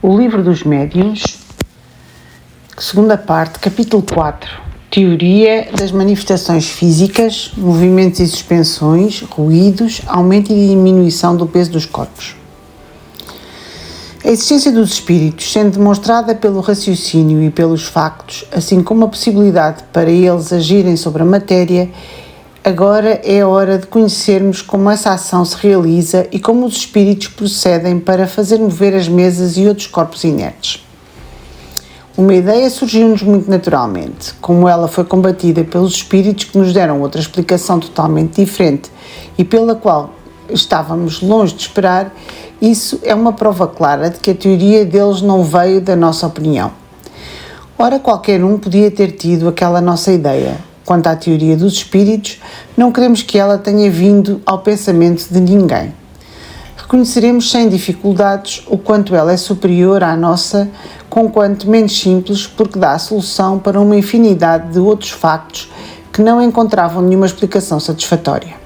O Livro dos Médiuns, segunda parte, capítulo 4, Teoria das manifestações físicas, movimentos e suspensões, ruídos, aumento e diminuição do peso dos corpos. A existência dos espíritos, sendo demonstrada pelo raciocínio e pelos factos, assim como a possibilidade para eles agirem sobre a matéria, agora é a hora de conhecermos como essa ação se realiza e como os espíritos procedem para fazer mover as mesas e outros corpos inertes. Uma ideia surgiu-nos muito naturalmente. Como ela foi combatida pelos espíritos que nos deram outra explicação totalmente diferente e pela qual estávamos longe de esperar, isso é uma prova clara de que a teoria deles não veio da nossa opinião. Ora, qualquer um podia ter tido aquela nossa ideia. Quanto à teoria dos espíritos, não queremos que ela tenha vindo ao pensamento de ninguém. Reconheceremos sem dificuldades o quanto ela é superior à nossa, conquanto menos simples, porque dá a solução para uma infinidade de outros factos que não encontravam nenhuma explicação satisfatória.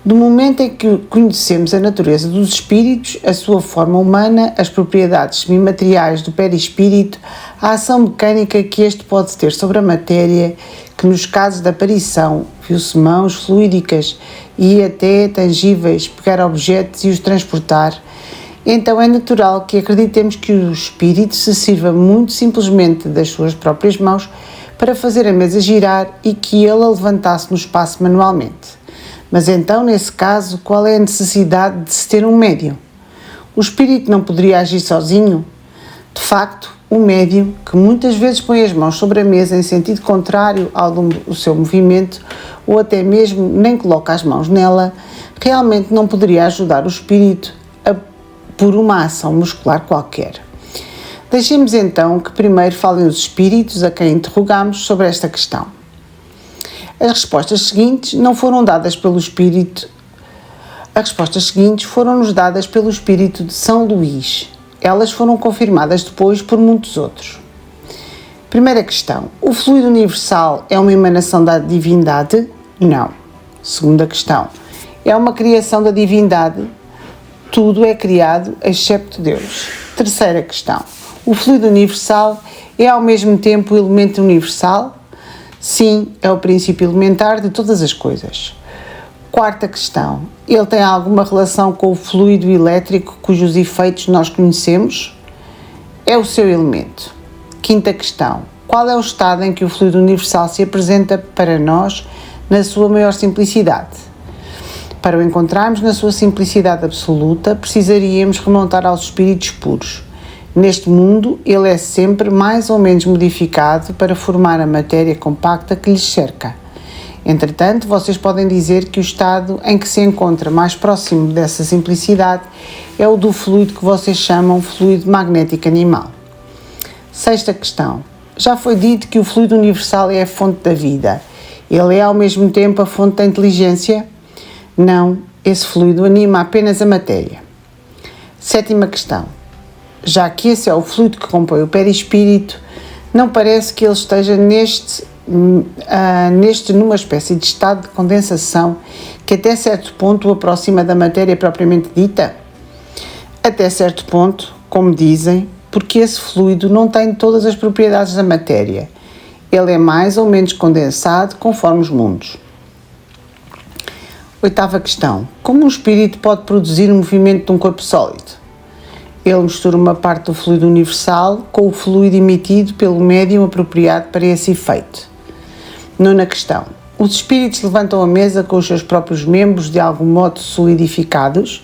Do momento em que conhecemos a natureza dos espíritos, a sua forma humana, as propriedades semimateriais do perispírito, a ação mecânica que este pode ter sobre a matéria, que nos casos da aparição viu-se mãos fluídicas e até tangíveis pegar objetos e os transportar, então é natural que acreditemos que o espírito se sirva muito simplesmente das suas próprias mãos para fazer a mesa girar e que ele a levantasse no espaço manualmente. Mas então, nesse caso, qual é a necessidade de se ter um médium? O espírito não poderia agir sozinho? De facto, o médium, que muitas vezes põe as mãos sobre a mesa em sentido contrário ao do seu movimento, ou até mesmo nem coloca as mãos nela, realmente não poderia ajudar o espírito por uma ação muscular qualquer. Deixemos então que primeiro falem os espíritos a quem interrogamos sobre esta questão. As respostas seguintes não foram dadas pelo espírito. As respostas seguintes foram-nos dadas pelo espírito de São Luís. Elas foram confirmadas depois por muitos outros. Primeira questão. O fluido universal é uma emanação da divindade? Não. Segunda questão. É uma criação da divindade? Tudo é criado, excepto Deus. Terceira questão. O fluido universal é ao mesmo tempo o elemento universal? Sim, é o princípio elementar de todas as coisas. Quarta questão. Ele tem alguma relação com o fluido elétrico cujos efeitos nós conhecemos? É o seu elemento. Quinta questão. Qual é o estado em que o fluido universal se apresenta para nós na sua maior simplicidade? Para o encontrarmos na sua simplicidade absoluta, precisaríamos remontar aos espíritos puros. Neste mundo, ele é sempre mais ou menos modificado para formar a matéria compacta que lhes cerca. Entretanto, vocês podem dizer que o estado em que se encontra mais próximo dessa simplicidade é o do fluido que vocês chamam fluido magnético animal. Sexta questão. Já foi dito que o fluido universal é a fonte da vida. Ele é ao mesmo tempo a fonte da inteligência? Não, esse fluido anima apenas a matéria. Sétima questão. Já que esse é o fluido que compõe o perispírito, não parece que ele esteja neste numa espécie de estado de condensação que até certo ponto o aproxima da matéria propriamente dita? Até certo ponto, como dizem, porque esse fluido não tem todas as propriedades da matéria. Ele é mais ou menos condensado conforme os mundos. Oitava questão. Como um espírito pode produzir o movimento de um corpo sólido? Ele mistura uma parte do fluido universal com o fluido emitido pelo médium apropriado para esse efeito. Nona questão. Os espíritos levantam a mesa com os seus próprios membros de algum modo solidificados?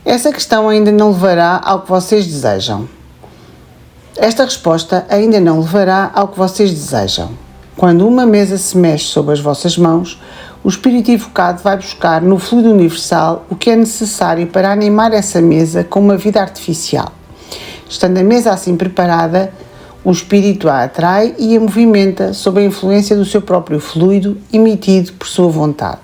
Essa questão ainda não levará ao que vocês desejam. Esta resposta ainda não levará ao que vocês desejam. Quando uma mesa se mexe sob as vossas mãos, o espírito evocado vai buscar no fluido universal o que é necessário para animar essa mesa com uma vida artificial. Estando a mesa assim preparada, o espírito a atrai e a movimenta sob a influência do seu próprio fluido emitido por sua vontade.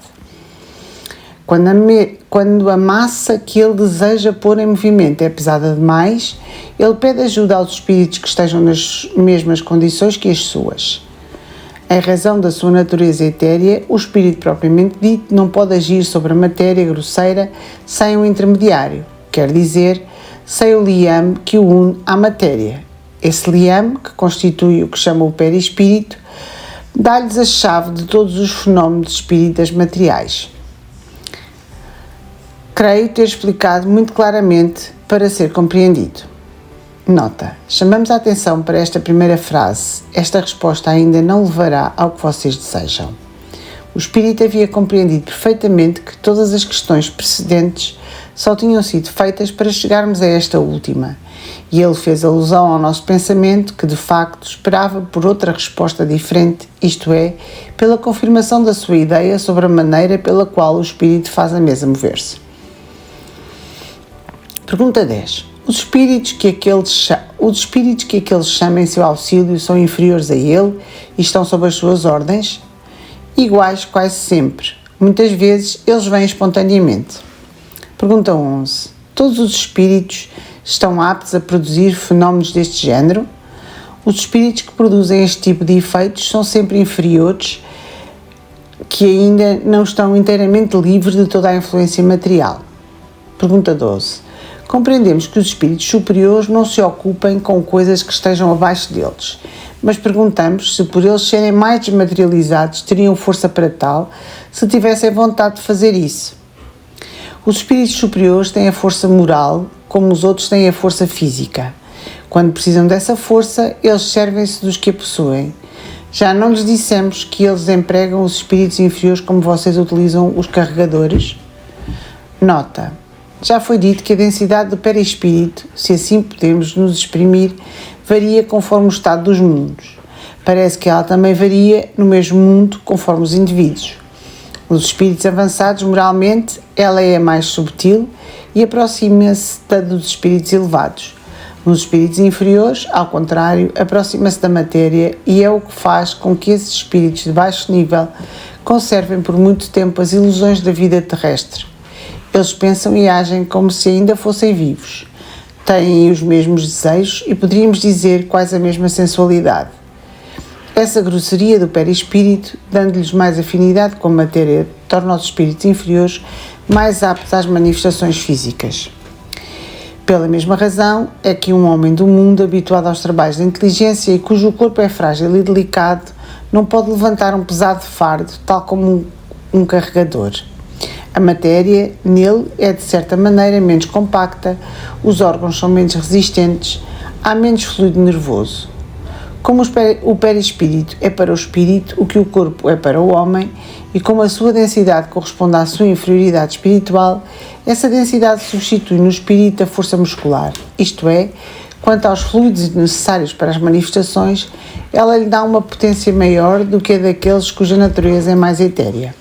Quando a massa que ele deseja pôr em movimento é pesada demais, ele pede ajuda aos espíritos que estejam nas mesmas condições que as suas. Em razão da sua natureza etérea, o espírito propriamente dito não pode agir sobre a matéria grosseira sem um intermediário, quer dizer, sem o liame que o une à matéria. Esse liame, que constitui o que chama o perispírito, dá-lhes a chave de todos os fenómenos de espíritas materiais. Creio ter explicado muito claramente para ser compreendido. Nota: chamamos a atenção para esta primeira frase. Esta resposta ainda não levará ao que vocês desejam. O espírito havia compreendido perfeitamente que todas as questões precedentes só tinham sido feitas para chegarmos a esta última, e ele fez alusão ao nosso pensamento que, de facto, esperava por outra resposta diferente, isto é, pela confirmação da sua ideia sobre a maneira pela qual o espírito faz a mesa mover-se. Pergunta 10. Os espíritos que aqueles chama em seu auxílio são inferiores a ele e estão sob as suas ordens? Iguais quase sempre. Muitas vezes eles vêm espontaneamente. Pergunta 11. Todos os espíritos estão aptos a produzir fenómenos deste género? Os espíritos que produzem este tipo de efeitos são sempre inferiores, que ainda não estão inteiramente livres de toda a influência material. Pergunta 12. Compreendemos que os espíritos superiores não se ocupem com coisas que estejam abaixo deles, mas perguntamos se por eles serem mais desmaterializados teriam força para tal, se tivessem vontade de fazer isso. Os espíritos superiores têm a força moral, como os outros têm a força física. Quando precisam dessa força, eles servem-se dos que a possuem. Já não lhes dissemos que eles empregam os espíritos inferiores como vocês utilizam os carregadores? Nota: já foi dito que a densidade do perispírito, se assim podemos nos exprimir, varia conforme o estado dos mundos. Parece que ela também varia no mesmo mundo conforme os indivíduos. Nos espíritos avançados moralmente, ela é a mais subtil e aproxima-se da dos espíritos elevados. Nos espíritos inferiores, ao contrário, aproxima-se da matéria e é o que faz com que esses espíritos de baixo nível conservem por muito tempo as ilusões da vida terrestre. Eles pensam e agem como se ainda fossem vivos. Têm os mesmos desejos e poderíamos dizer quase a mesma sensualidade. Essa grosseria do perispírito, dando-lhes mais afinidade com a matéria, torna os espíritos inferiores mais aptos às manifestações físicas. Pela mesma razão é que um homem do mundo, habituado aos trabalhos de inteligência e cujo corpo é frágil e delicado, não pode levantar um pesado fardo, tal como um carregador. A matéria nele é de certa maneira menos compacta, os órgãos são menos resistentes, há menos fluido nervoso. Como o perispírito é para o espírito o que o corpo é para o homem, e como a sua densidade corresponde à sua inferioridade espiritual, essa densidade substitui no espírito a força muscular, isto é, quanto aos fluidos necessários para as manifestações, ela lhe dá uma potência maior do que a daqueles cuja natureza é mais etérea.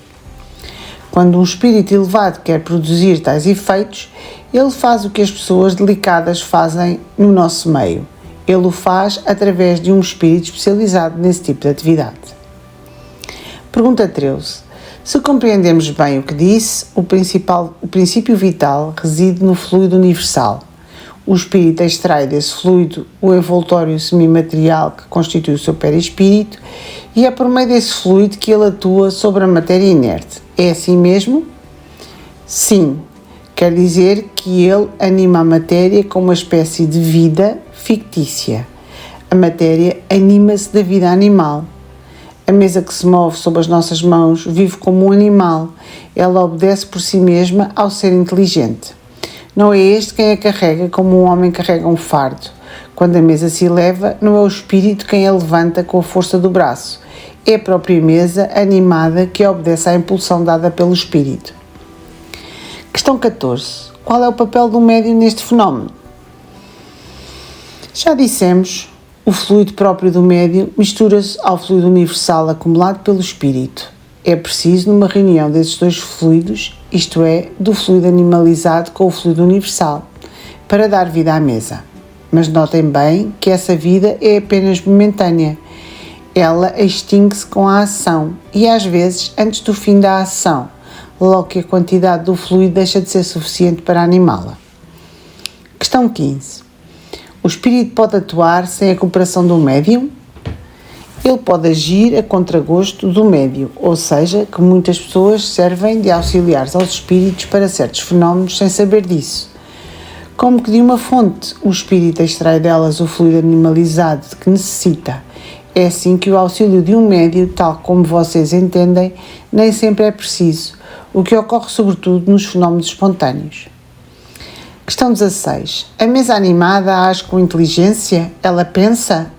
Quando um espírito elevado quer produzir tais efeitos, ele faz o que as pessoas delicadas fazem no nosso meio. Ele o faz através de um espírito especializado nesse tipo de atividade. Pergunta 13. Se compreendemos bem o que disse, o princípio vital reside no fluido universal. O espírito extrai desse fluido o envoltório semimaterial que constitui o seu perispírito e é por meio desse fluido que ele atua sobre a matéria inerte. É assim mesmo? Sim. Quer dizer que ele anima a matéria com uma espécie de vida fictícia. A matéria anima-se da vida animal. A mesa que se move sob as nossas mãos vive como um animal. Ela obedece por si mesma ao ser inteligente. Não é este quem a carrega como um homem carrega um fardo. Quando a mesa se eleva, não é o espírito quem a levanta com a força do braço. É a própria mesa animada que obedece à impulsão dada pelo espírito. Questão 14. Qual é o papel do médium neste fenómeno? Já dissemos, o fluido próprio do médium mistura-se ao fluido universal acumulado pelo espírito. É preciso, numa reunião desses dois fluidos, isto é, do fluido animalizado com o fluido universal, para dar vida à mesa. Mas notem bem que essa vida é apenas momentânea. Ela extingue-se com a ação e, às vezes, antes do fim da ação, logo que a quantidade do fluido deixa de ser suficiente para animá-la. Questão 15. O espírito pode atuar sem a cooperação do médium? Ele pode agir a contragosto do médium, ou seja, que muitas pessoas servem de auxiliares aos espíritos para certos fenómenos sem saber disso. Como que de uma fonte o espírito extrai delas o fluido animalizado que necessita. É assim que o auxílio de um médium, tal como vocês entendem, nem sempre é preciso, o que ocorre sobretudo nos fenómenos espontâneos. Questão 16. A mesa animada age com inteligência? Ela pensa?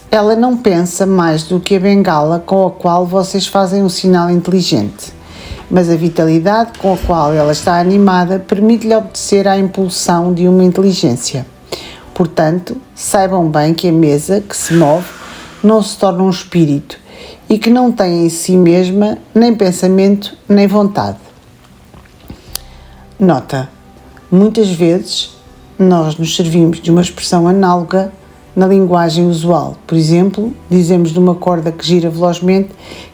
Ela não pensa mais do que a bengala com a qual vocês fazem um sinal inteligente, mas a vitalidade com a qual ela está animada permite-lhe obedecer à impulsão de uma inteligência. Portanto, saibam bem que a mesa que se move não se torna um espírito e que não tem em si mesma nem pensamento nem vontade. Nota: muitas vezes nós nos servimos de uma expressão análoga na linguagem usual. Por exemplo, dizemos de uma corda que gira velozmente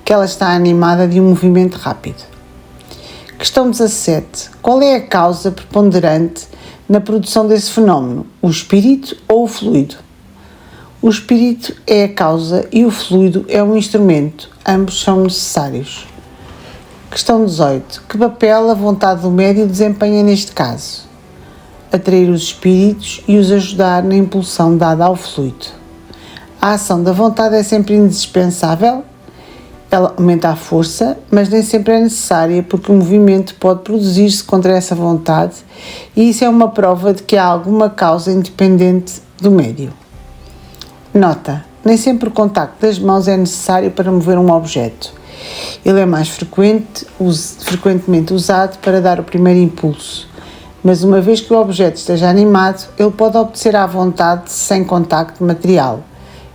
que ela está animada de um movimento rápido. Questão 17. Qual é a causa preponderante na produção desse fenómeno? O espírito ou o fluido? O espírito é a causa e o fluido é um instrumento. Ambos são necessários. Questão 18. Que papel a vontade do médium desempenha neste caso? Atrair os espíritos e os ajudar na impulsão dada ao fluido. A ação da vontade é sempre indispensável. Ela aumenta a força, mas nem sempre é necessária porque o movimento pode produzir-se contra essa vontade e isso é uma prova de que há alguma causa independente do médium. Nota: nem sempre o contacto das mãos é necessário para mover um objeto. Ele é mais frequentemente usado para dar o primeiro impulso, mas uma vez que o objeto esteja animado, ele pode obedecer à vontade sem contacto material.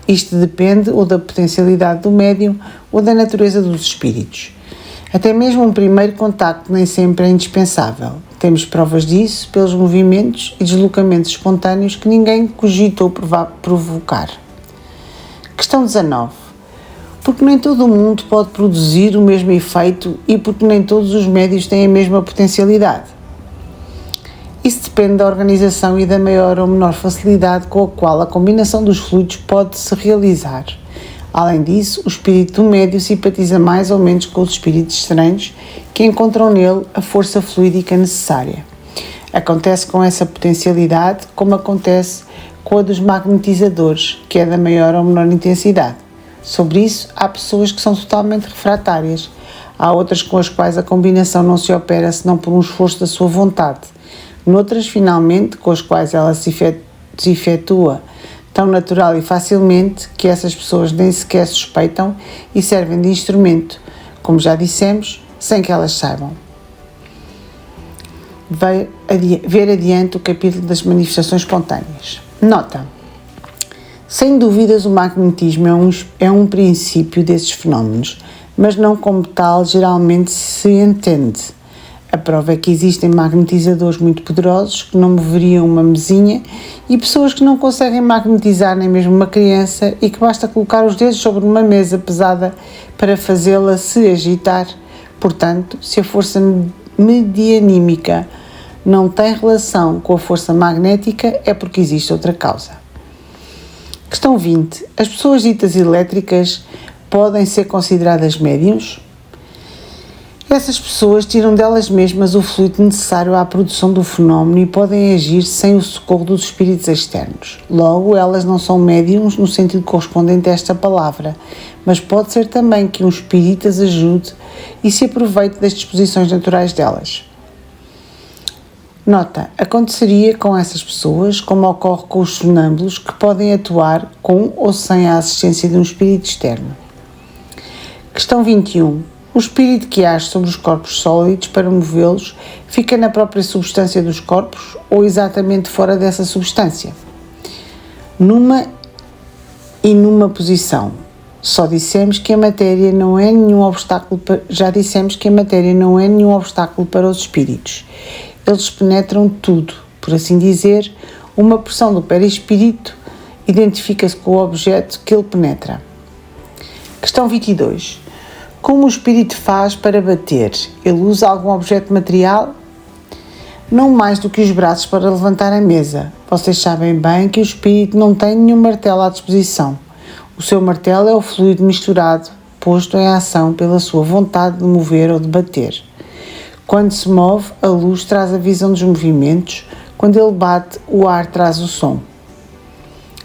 Isto depende ou da potencialidade do médium ou da natureza dos espíritos. Até mesmo um primeiro contacto nem sempre é indispensável. Temos provas disso pelos movimentos e deslocamentos espontâneos que ninguém cogitou provocar. Questão 19. Porque nem todo o mundo pode produzir o mesmo efeito e porque nem todos os médios têm a mesma potencialidade. Isso depende da organização e da maior ou menor facilidade com a qual a combinação dos fluidos pode-se realizar. Além disso, o espírito do médium simpatiza mais ou menos com os espíritos estranhos que encontram nele a força fluídica necessária. Acontece com essa potencialidade como acontece com a dos magnetizadores, que é da maior ou menor intensidade. Sobre isso, há pessoas que são totalmente refratárias. Há outras com as quais a combinação não se opera senão por um esforço da sua vontade. Noutras, finalmente, com as quais ela se efetua tão natural e facilmente que essas pessoas nem sequer suspeitam e servem de instrumento, como já dissemos, sem que elas saibam. Ver adiante o capítulo das manifestações espontâneas. Nota: sem dúvidas o magnetismo é um princípio desses fenómenos, mas não como tal geralmente se entende. A prova é que existem magnetizadores muito poderosos que não moveriam uma mesinha e pessoas que não conseguem magnetizar nem mesmo uma criança e que basta colocar os dedos sobre uma mesa pesada para fazê-la se agitar. Portanto, se a força medianímica não tem relação com a força magnética, é porque existe outra causa. Questão 20. As pessoas ditas elétricas podem ser consideradas médiuns? Essas pessoas tiram delas mesmas o fluido necessário à produção do fenómeno e podem agir sem o socorro dos espíritos externos. Logo, elas não são médiums no sentido correspondente a esta palavra, mas pode ser também que um espírito as ajude e se aproveite das disposições naturais delas. Nota: aconteceria com essas pessoas como ocorre com os sonâmbulos que podem atuar com ou sem a assistência de um espírito externo. Questão 21. O espírito que age sobre os corpos sólidos para movê-los fica na própria substância dos corpos ou exatamente fora dessa substância? Numa posição. Já dissemos que a matéria não é nenhum obstáculo para os espíritos. Eles penetram tudo, por assim dizer, uma porção do perispírito identifica-se com o objeto que ele penetra. Questão 22. Como o espírito faz para bater? Ele usa algum objeto material? Não mais do que os braços para levantar a mesa. Vocês sabem bem que o espírito não tem nenhum martelo à disposição. O seu martelo é o fluido misturado, posto em ação pela sua vontade de mover ou de bater. Quando se move, a luz traz a visão dos movimentos. quando ele bate, o ar traz o som.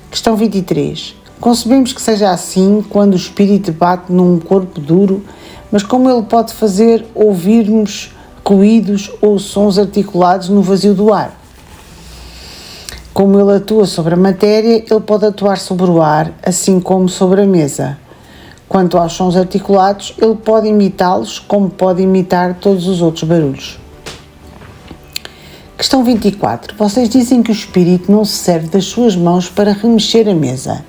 Questão 23. Concebemos que seja assim quando o espírito bate num corpo duro, mas como ele pode fazer ouvirmos ruídos ou sons articulados no vazio do ar? Como ele atua sobre a matéria, ele pode atuar sobre o ar, assim como sobre a mesa. Quanto aos sons articulados, ele pode imitá-los, como pode imitar todos os outros barulhos. Questão 24. Vocês dizem que o espírito não se serve das suas mãos para remexer a mesa.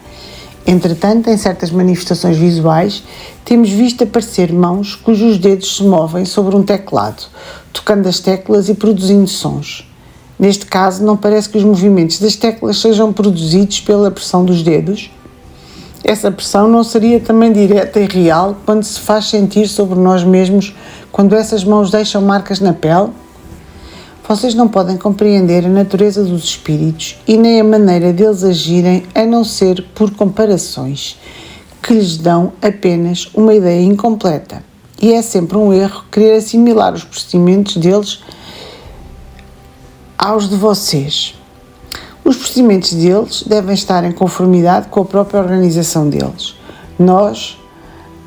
Entretanto, em certas manifestações visuais, temos visto aparecer mãos cujos dedos se movem sobre um teclado, tocando as teclas e produzindo sons. Neste caso, não parece que os movimentos das teclas sejam produzidos pela pressão dos dedos? Essa pressão não seria também direta e real quando se faz sentir sobre nós mesmos quando essas mãos deixam marcas na pele? Vocês não podem compreender a natureza dos espíritos e nem a maneira deles agirem a não ser por comparações, que lhes dão apenas uma ideia incompleta. E é sempre um erro querer assimilar os procedimentos deles aos de vocês. Os procedimentos deles devem estar em conformidade com a própria organização deles. Nós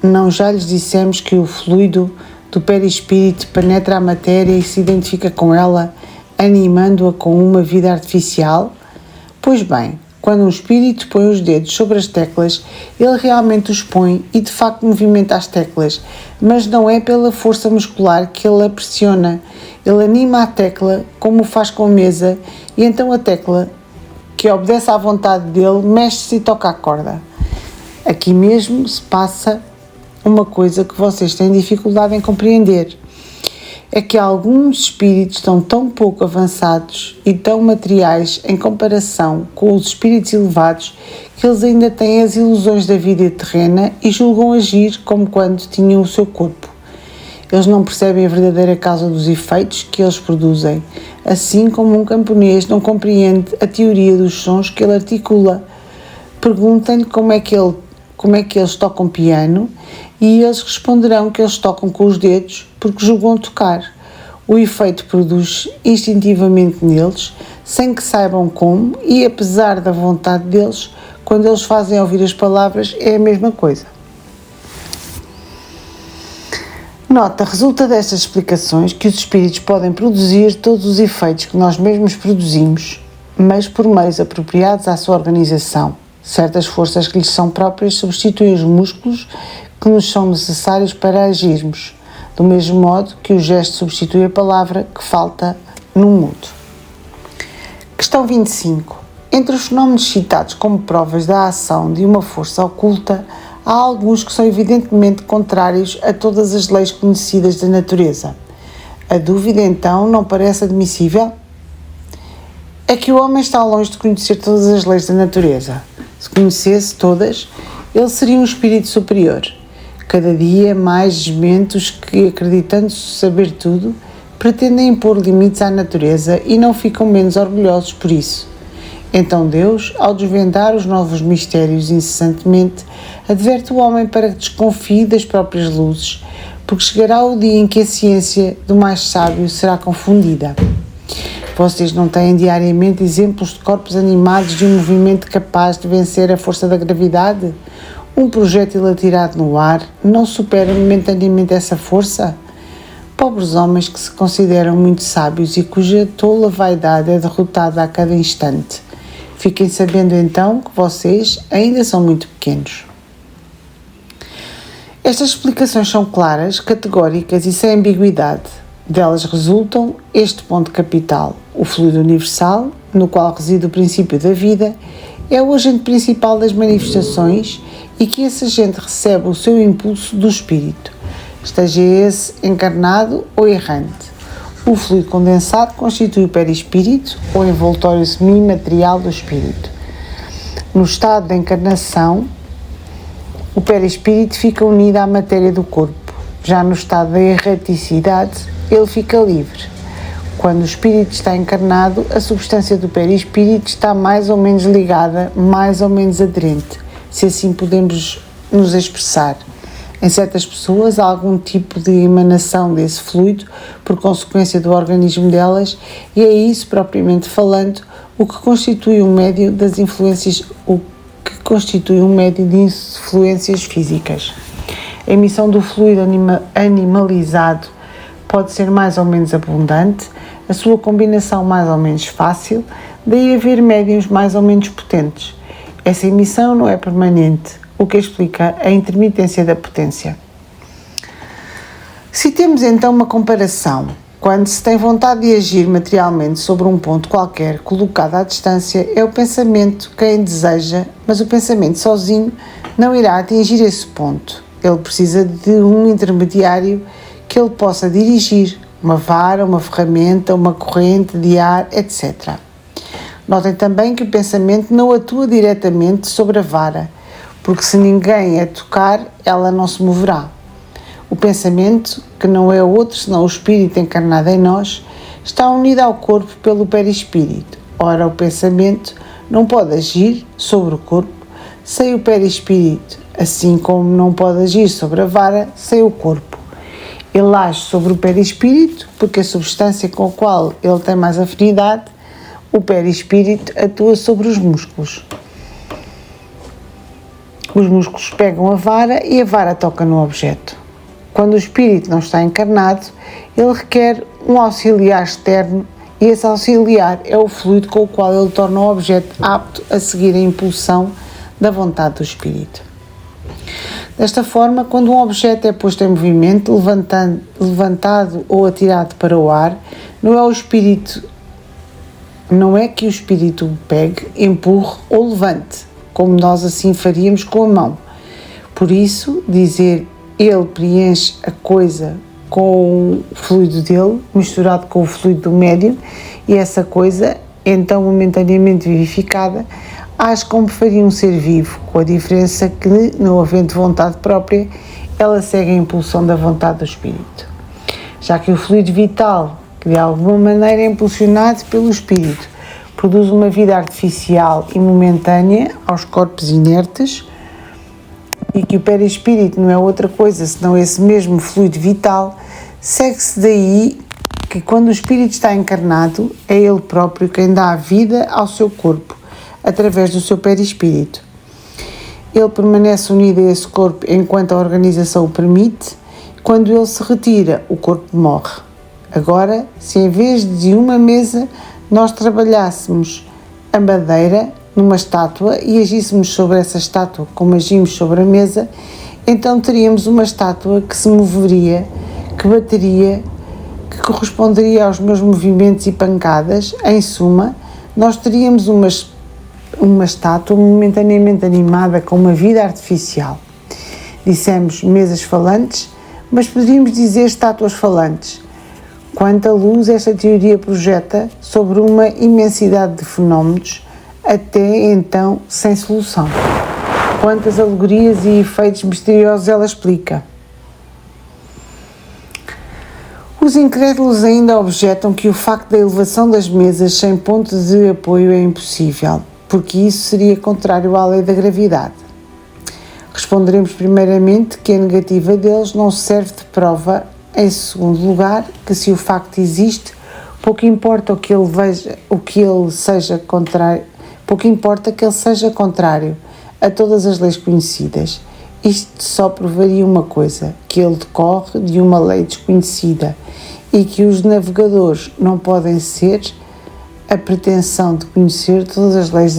não já lhes dissemos que o fluido do perispírito penetra a matéria e se identifica com ela, animando-a com uma vida artificial? Pois bem, quando um espírito põe os dedos sobre as teclas, ele realmente os põe e de facto movimenta as teclas, mas não é pela força muscular que ele a pressiona. Ele anima a tecla, como faz com a mesa, e então a tecla, que obedece à vontade dele, mexe-se e toca a corda. Aqui mesmo se passa uma coisa que vocês têm dificuldade em compreender. É que alguns espíritos estão tão pouco avançados e tão materiais em comparação com os espíritos elevados que eles ainda têm as ilusões da vida terrena e julgam agir como quando tinham o seu corpo. Eles não percebem a verdadeira causa dos efeitos que eles produzem, assim como um camponês não compreende a teoria dos sons que ele articula. Perguntem-lhe como é que eles tocam piano e eles responderão que eles tocam com os dedos porque julgam tocar. O efeito produz instintivamente neles, sem que saibam como, e apesar da vontade deles, quando eles fazem ouvir as palavras, é a mesma coisa. Nota, resulta destas explicações que os espíritos podem produzir todos os efeitos que nós mesmos produzimos, mas por meios apropriados à sua organização. Certas forças que lhes são próprias substituem os músculos que nos são necessários para agirmos, do mesmo modo que o gesto substitui a palavra que falta no mudo. Questão 25. Entre os fenómenos citados como provas da ação de uma força oculta, há alguns que são evidentemente contrários a todas as leis conhecidas da natureza. A dúvida, então, não parece admissível? É que o homem está longe de conhecer todas as leis da natureza. Se conhecesse todas, ele seria um espírito superior. Cada dia mais desmentos que, acreditando saber tudo, pretendem impor limites à natureza e não ficam menos orgulhosos por isso. Então Deus, ao desvendar os novos mistérios incessantemente, adverte o homem para que desconfie das próprias luzes, porque chegará o dia em que a ciência do mais sábio será confundida. Vocês não têm diariamente exemplos de corpos animados de um movimento capaz de vencer a força da gravidade? Um projétil atirado no ar não supera momentaneamente essa força? Pobres homens que se consideram muito sábios e cuja tola vaidade é derrotada a cada instante. Fiquem sabendo então que vocês ainda são muito pequenos. Estas explicações são claras, categóricas e sem ambiguidade. Delas resultam este ponto capital: o fluido universal, no qual reside o princípio da vida, é o agente principal das manifestações e que esse agente recebe o seu impulso do espírito, esteja esse encarnado ou errante. O fluido condensado constitui o perispírito, ou envoltório semimaterial do espírito. No estado de encarnação, o perispírito fica unido à matéria do corpo. Já no estado da erraticidade, ele fica livre. Quando o espírito está encarnado, a substância do perispírito está mais ou menos ligada, mais ou menos aderente, se assim podemos nos expressar. Em certas pessoas há algum tipo de emanação desse fluido por consequência do organismo delas e é isso, propriamente falando, o que constitui um médio de influências físicas. A emissão do fluido animalizado pode ser mais ou menos abundante, a sua combinação mais ou menos fácil, daí haver médiums mais ou menos potentes. Essa emissão não é permanente, o que explica a intermitência da potência. Se temos então uma comparação, quando se tem vontade de agir materialmente sobre um ponto qualquer colocado à distância, é o pensamento quem deseja, mas o pensamento sozinho não irá atingir esse ponto. Ele precisa de um intermediário que ele possa dirigir, uma vara, uma ferramenta, uma corrente de ar, etc. Notem também que o pensamento não atua diretamente sobre a vara, porque se ninguém a tocar, ela não se moverá. O pensamento, que não é outro senão o espírito encarnado em nós, está unido ao corpo pelo perispírito. Ora, o pensamento não pode agir sobre o corpo sem o perispírito, assim como não pode agir sobre a vara sem o corpo. Ele age sobre o perispírito porque a substância com a qual ele tem mais afinidade, o perispírito, atua sobre os músculos. Os músculos pegam a vara e a vara toca no objeto. Quando o espírito não está encarnado, ele requer um auxiliar externo e esse auxiliar é o fluido com o qual ele torna o objeto apto a seguir a impulsão da vontade do espírito. Desta forma, quando um objeto é posto em movimento, levantado ou atirado para o ar, não é que o espírito o pegue, empurre ou levante, como nós assim faríamos com a mão. Por isso, dizer ele preenche a coisa com o fluido dele, misturado com o fluido do médium, e essa coisa, então momentaneamente vivificada, age como faria um ser vivo, com a diferença que, não havendo vontade própria, ela segue a impulsão da vontade do espírito. Já que o fluido vital, que de alguma maneira é impulsionado pelo espírito, produz uma vida artificial e momentânea aos corpos inertes, e que o perispírito não é outra coisa senão esse mesmo fluido vital, segue-se daí que quando o espírito está encarnado, é ele próprio quem dá a vida ao seu corpo, através do seu perispírito. Ele permanece unido a esse corpo enquanto a organização o permite. Quando ele se retira, o corpo morre. Agora, se em vez de uma mesa nós trabalhássemos a madeira numa estátua e agíssemos sobre essa estátua como agimos sobre a mesa, então teríamos uma estátua que se moveria, que bateria, que corresponderia aos meus movimentos e pancadas. Em suma, nós teríamos uma estátua momentaneamente animada com uma vida artificial. Dissemos mesas falantes, mas poderíamos dizer estátuas falantes. Quanta luz esta teoria projeta sobre uma imensidade de fenómenos, até então sem solução. Quantas alegorias e efeitos misteriosos ela explica. Os incrédulos ainda objetam que o facto da elevação das mesas sem ponto de apoio é impossível, porque isso seria contrário à lei da gravidade. Responderemos primeiramente que a negativa deles não serve de prova. Em segundo lugar, que se o facto existe, pouco importa que ele seja contrário a todas as leis conhecidas. Isto só provaria uma coisa, que ele decorre de uma lei desconhecida e que os navegadores não podem ser a pretensão de conhecer todas as leis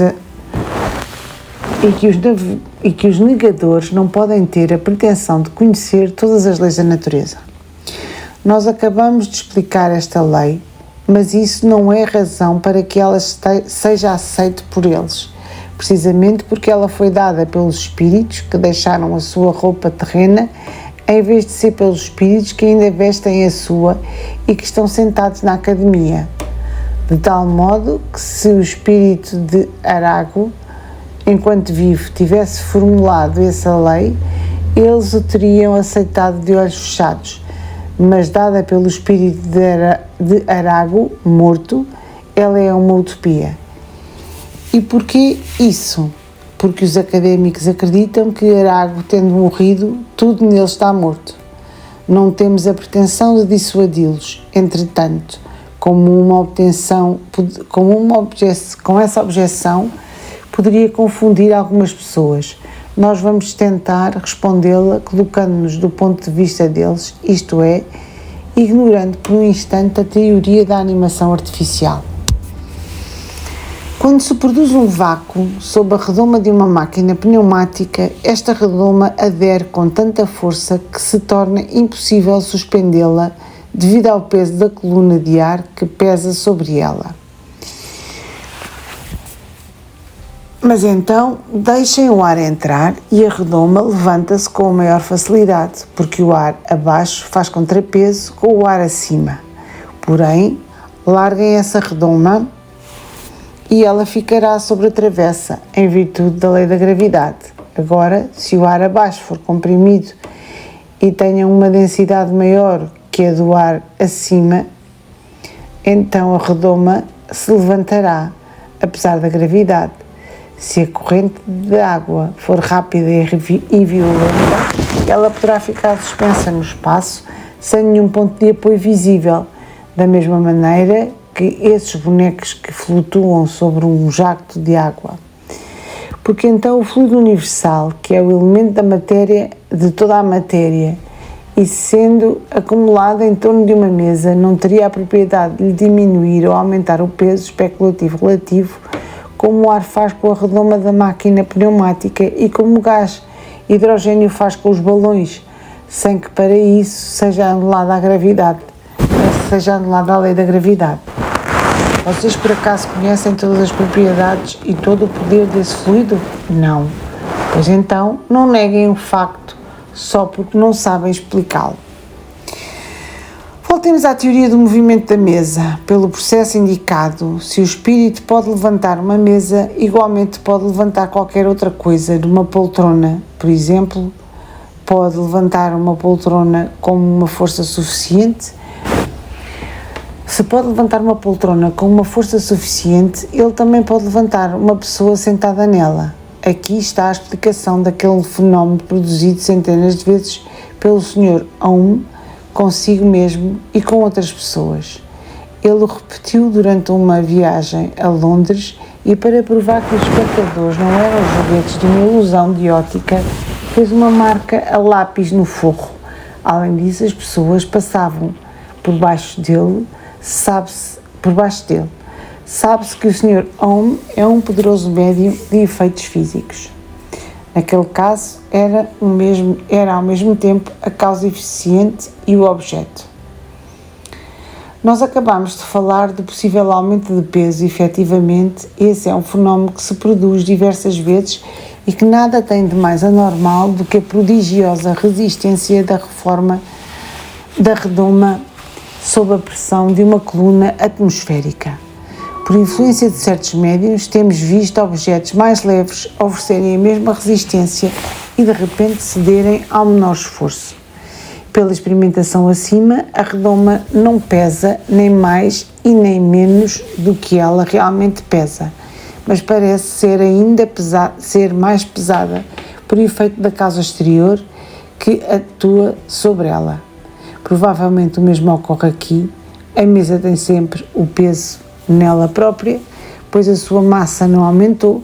e que os negadores não podem ter a pretensão de conhecer todas as leis da natureza. Nós acabamos de explicar esta lei, mas isso não é razão para que ela seja aceita por eles, precisamente porque ela foi dada pelos espíritos que deixaram a sua roupa terrena, em vez de ser pelos espíritos que ainda vestem a sua e que estão sentados na academia. De tal modo que se o espírito de Arago, enquanto vivo, tivesse formulado essa lei, eles o teriam aceitado de olhos fechados, mas dada pelo espírito de Arago, morto, ela é uma utopia. E porquê isso? porque os académicos acreditam que Arago, tendo morrido, tudo nele está morto. Não temos a pretensão de dissuadi-los, entretanto, com essa objeção poderia confundir algumas pessoas. Nós vamos tentar respondê-la colocando-nos do ponto de vista deles, isto é, ignorando por um instante a teoria da animação artificial. Quando se produz um vácuo sob a redoma de uma máquina pneumática, esta redoma adere com tanta força que se torna impossível suspendê-la devido ao peso da coluna de ar que pesa sobre ela. Mas então deixem o ar entrar e a redoma levanta-se com maior facilidade, porque o ar abaixo faz contrapeso com o ar acima. Porém, larguem essa redoma e ela ficará sobre a travessa, em virtude da lei da gravidade. Agora, se o ar abaixo for comprimido e tenha uma densidade maior que a do ar acima, então a redoma se levantará, apesar da gravidade. Se a corrente de água for rápida e violenta, ela poderá ficar suspensa no espaço sem nenhum ponto de apoio visível, da mesma maneira que esses bonecos que flutuam sobre um jacto de água. Porque então o fluido universal, que é o elemento da matéria, de toda a matéria, e sendo acumulado em torno de uma mesa, não teria a propriedade de lhe diminuir ou aumentar o peso especulativo relativo, como o ar faz com a redoma da máquina pneumática e como o gás hidrogênio faz com os balões, sem que para isso seja anulada a gravidade, seja anulada a lei da gravidade. Vocês por acaso conhecem todas as propriedades e todo o poder desse fluido? Não. Pois então não neguem o facto só porque não sabem explicá-lo. Voltemos à teoria do movimento da mesa. Pelo processo indicado, se o espírito pode levantar uma mesa, igualmente pode levantar qualquer outra coisa de uma poltrona. Por exemplo, pode levantar uma poltrona com uma força suficiente. Se pode levantar uma poltrona com uma força suficiente, ele também pode levantar uma pessoa sentada nela. Aqui está a explicação daquele fenómeno produzido centenas de vezes pelo Sr. Ohm consigo mesmo e com outras pessoas. Ele o repetiu durante uma viagem a Londres e, para provar que os espectadores não eram os joguetes de uma ilusão de ótica, fez uma marca a lápis no forro. Além disso, as pessoas passavam por baixo dele. Sabe-se que o Sr. Ohm é um poderoso médium de efeitos físicos. Naquele caso, era ao mesmo tempo a causa eficiente e o objeto. Nós acabamos de falar do possível aumento de peso e, efetivamente, esse é um fenómeno que se produz diversas vezes e que nada tem de mais anormal do que a prodigiosa resistência da reforma da redoma sob a pressão de uma coluna atmosférica. Por influência de certos médiuns, temos visto objetos mais leves oferecerem a mesma resistência e de repente cederem ao menor esforço. Pela experimentação acima, a redoma não pesa nem mais e nem menos do que ela realmente pesa, mas parece ser mais pesada por efeito da causa exterior que atua sobre ela. Provavelmente o mesmo ocorre aqui. A mesa tem sempre o peso nela própria, pois a sua massa não aumentou,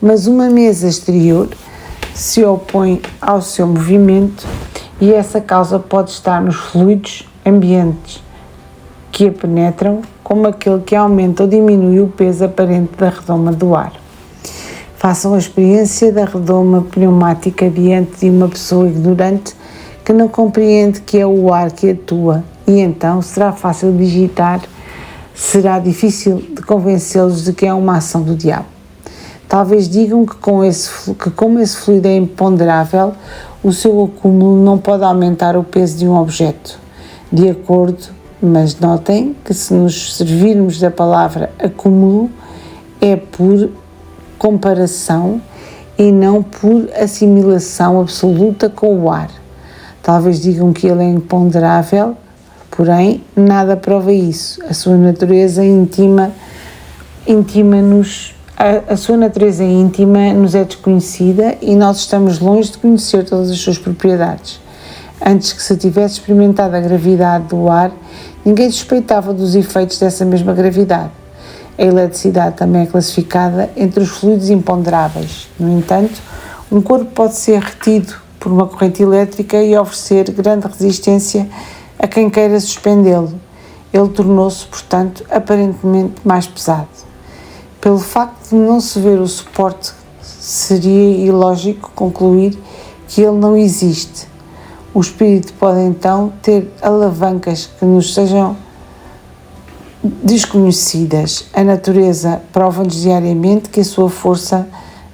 mas uma mesa exterior se opõe ao seu movimento e essa causa pode estar nos fluidos ambientes que a penetram, como aquele que aumenta ou diminui o peso aparente da redoma do ar. Façam a experiência da redoma pneumática diante de uma pessoa ignorante que não compreende que é o ar que atua, e então será fácil digitar, será difícil de convencê-los de que é uma ação do diabo. Talvez digam que como esse fluido é imponderável, o seu acúmulo não pode aumentar o peso de um objeto. De acordo, mas notem que se nos servirmos da palavra acúmulo, é por comparação e não por assimilação absoluta com o ar. Talvez digam que ele é imponderável, porém nada prova isso. A sua natureza intima-nos A sua natureza íntima nos é desconhecida e nós estamos longe de conhecer todas as suas propriedades. Antes que se tivesse experimentado a gravidade do ar, ninguém suspeitava dos efeitos dessa mesma gravidade. A eletricidade também é classificada entre os fluidos imponderáveis. No entanto, um corpo pode ser retido por uma corrente elétrica e oferecer grande resistência a quem queira suspendê-lo. Ele tornou-se, portanto, aparentemente mais pesado. Pelo facto de não se ver o suporte, seria ilógico concluir que ele não existe. O espírito pode então ter alavancas que nos sejam desconhecidas. A natureza prova-nos diariamente que a sua força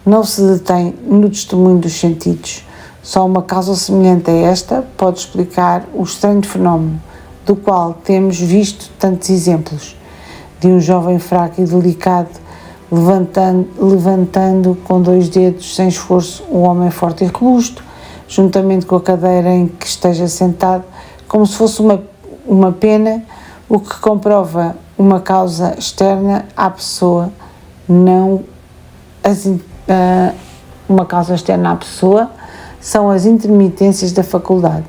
não se detém no testemunho dos sentidos. Só uma causa semelhante a esta pode explicar o estranho fenómeno, do qual temos visto tantos exemplos, de um jovem fraco e delicado levantando com 2 dedos sem esforço um homem forte e robusto, juntamente com a cadeira em que esteja sentado, como se fosse uma pena, o que comprova uma causa externa à pessoa, uma causa externa à pessoa, são as intermitências da faculdade.